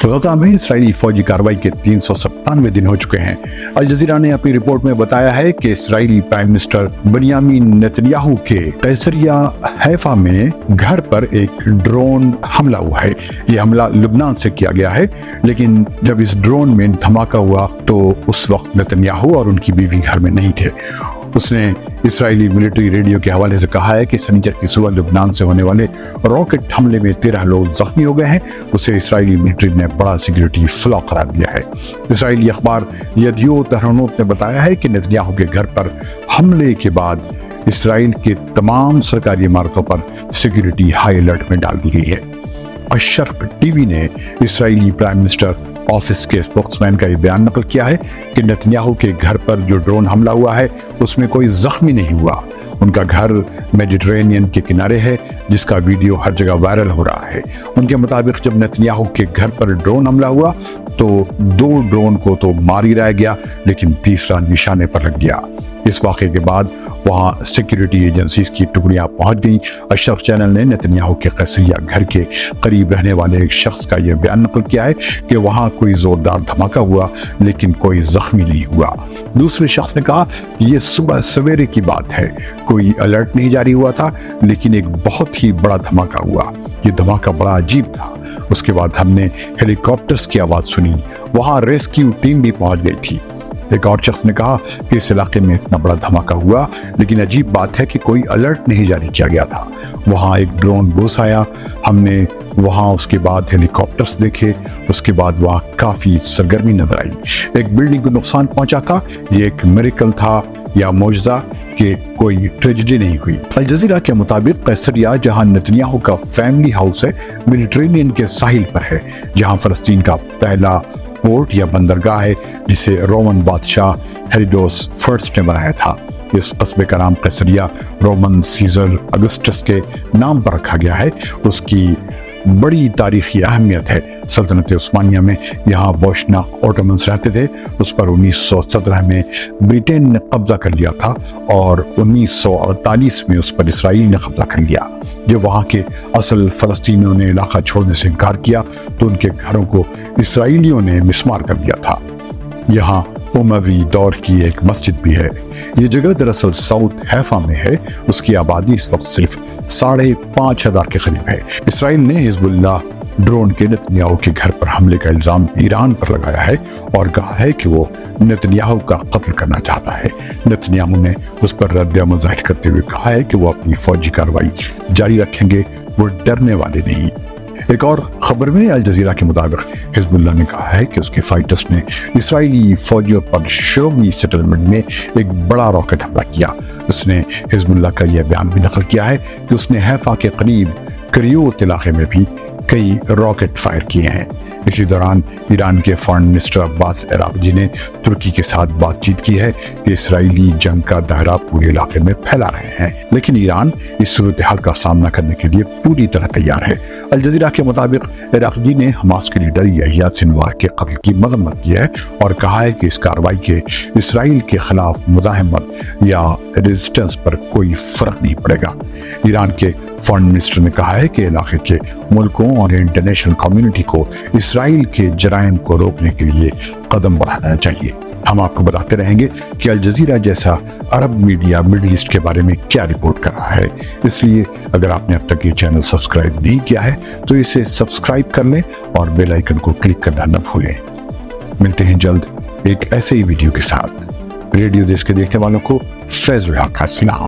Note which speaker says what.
Speaker 1: गजा में इसराइली फौजी कार्रवाई के 397 दिन हो चुके हैं। अल जजीरा ने अपनी रिपोर्ट में बताया है कि इसराइली प्राइम मिनिस्टर बेंयामीन नेतन्याहू के कैसरिया हैफा में घर पर एक ड्रोन हमला हुआ है। ये हमला लुबनान से किया गया है, लेकिन जब इस ड्रोन में धमाका हुआ तो उस वक्त नेतन्याहू और उनकी बीवी घर में नहीं थे। उसने इसराइली मिलिट्री रेडियो के हवाले से कहा है कि शनिचर की सुबह लुबनान से होने वाले रॉकेट हमले में 13 लोग जख्मी हो गए हैं। उसे इसराइली मिलिट्री ने बड़ा सिक्योरिटी फ्लॉ करार दिया है। इसराइली अखबार यदियोत अहरोनोत ने बताया है कि नेतन्याहू के घर पर हमले के बाद इसराइल के तमाम सरकारी इमारतों पर सिक्योरिटी हाई अलर्ट में डाल दी गई है। अशर्क टीवी ने इसराइली प्राइम मिनिस्टर ऑफिस के स्पोक्समैन का ये बयान नकल किया है कि नेतन्याहू के घर पर जो ड्रोन हमला हुआ है उसमें कोई जख्मी नहीं हुआ। उनका घर मेडिटरेनियन के किनारे है, जिसका वीडियो हर जगह वायरल हो रहा है। उनके मुताबिक जब नेतन्याहू के घर पर ड्रोन हमला हुआ तो 2 ड्रोन को तो मार ही रह गया, लेकिन तीसरा निशाने पर लग गया। इस वाक़े के बाद वहां सिक्योरिटी एजेंसीज की टुकड़ियां पहुंच गईं। अशरफ चैनल ने नेतन्याहू के कैसरिया घर के करीब रहने वाले एक शख्स का यह बयान नकल किया है कि वहां कोई जोरदार धमाका हुआ, लेकिन कोई जख्मी नहीं हुआ। दूसरे शख्स ने कहा कि यह सुबह सवेरे की बात है, कोई अलर्ट नहीं जारी हुआ था, लेकिन एक बहुत ही बड़ा धमाका हुआ। ये धमाका बड़ा अजीब था। उसके बाद हमने हेलीकॉप्टर्स की आवाज़ सुनी, वहां रेस्क्यू टीम भी पहुंच गई थी। एक और शख्स ने कहा कि इस इलाके में इतना बड़ा धमाका हुआ, लेकिन अजीब बात है कि कोई अलर्ट नहीं जारी किया गया था। वहां एक ड्रोन घुस आया, हमने वहां उसके बाद हेलीकॉप्टर्स देखे, उसके बाद वहां काफी सरगर्मी नजर आई। एक बिल्डिंग को नुकसान पहुंचा था। ये एक मिरेकल था या मौजज़ा कि कोई ट्रेजेडी नहीं हुई। अल जजीरा के मुताबिक कैसरिया, जहां नेतन्याहू का फैमिली हाउस है, मेडिटरेनियन के साहिल पर है, जहां फलस्तीन का पहला पोर्ट या बंदरगाह है, जिसे रोमन बादशाह हेरोडोटस फर्स्ट ने बनाया था। इस कस्बे का नाम कैसरिया रोमन सीजर अगस्टस के नाम पर रखा गया है। उसकी बड़ी तारीखी अहमियत है। सल्तनत उस्मानिया में यहाँ बोशनाक ओटोमन्स रहते थे। उस पर 1917 में ब्रिटेन ने कब्जा कर लिया था और 1948 में उस पर इसराइल ने कब्जा कर लिया। जब वहाँ के असल फ़लस्तीनियों ने इलाका छोड़ने से इनकार किया तो उनके घरों को इसराइलियों ने मिस्मार कर दिया था। यहाँ उमवी दौर की एक मस्जिद भी है। ये जगह दरअसल साउथ हैफा में है। उसकी आबादी इस वक्त सिर्फ 5,500 के करीब है। इसराइल ने हिजबुल्लाह ड्रोन के नेतन्याहू के घर पर हमले का इल्जाम ईरान पर लगाया है और कहा है कि वो नेतन्याहू का कत्ल करना चाहता है। नेतन्याहू ने उस पर रद्द-ए-अमल जाहिर करते हुए कहा है कि वो अपनी फौजी कार्रवाई जारी रखेंगे, वो डरने वाले नहीं। एक और खबर में अल जजीरा के मुताबिक हिजबुल्लाह ने कहा है कि उसके फाइटर्स ने इसराइली फौजियों पर शोमी सेटलमेंट में एक बड़ा रॉकेट हमला किया। उसने हिजबुल्लाह का यह बयान भी नकल किया है कि उसने हैफा के करीब करियोत इलाके में भी कई रॉकेट फायर किए हैं। इसी दौरान ईरान के फॉरेन मिनिस्टर अब्बास अरागची ने तुर्की के साथ बातचीत की है कि इसराइली जंग का दायरा पूरे इलाके में फैला रहे हैं, लेकिन ईरान इस सूरत हाल का सामना करने के लिए पूरी तरह तैयार है। अल जजीरा के मुताबिक अरागची ने हमास के लीडर यहिया सिनवार के कत्ल की मजम्मत की है और कहा है कि इस कार्रवाई के इसराइल के खिलाफ मुजाहिमत या रेजिस्टेंस पर कोई फर्क नहीं पड़ेगा। ईरान के फॉरेन मिनिस्टर ने कहा है कि इलाके के मुल्कों और इंटरनेशनल कम्युनिटी को इसराइल के जराइम को रोकने के लिए कदम बढ़ाना चाहिए। हम आपको बताते रहेंगे कि अल जजीरा जैसा अरब मीडिया मिडिल ईस्ट के बारे में क्या रिपोर्ट कर रहा है। इसलिए अगर आपने अब तक ये चैनल सब्सक्राइब नहीं किया है तो इसे सब्सक्राइब कर लें और बेल आइकन को क्लिक करना न भूलें। मिलते हैं जल्द एक ऐसे ही वीडियो के साथ। रेडियो देश के देखने वालों को फैज़ुल हक का सलाम।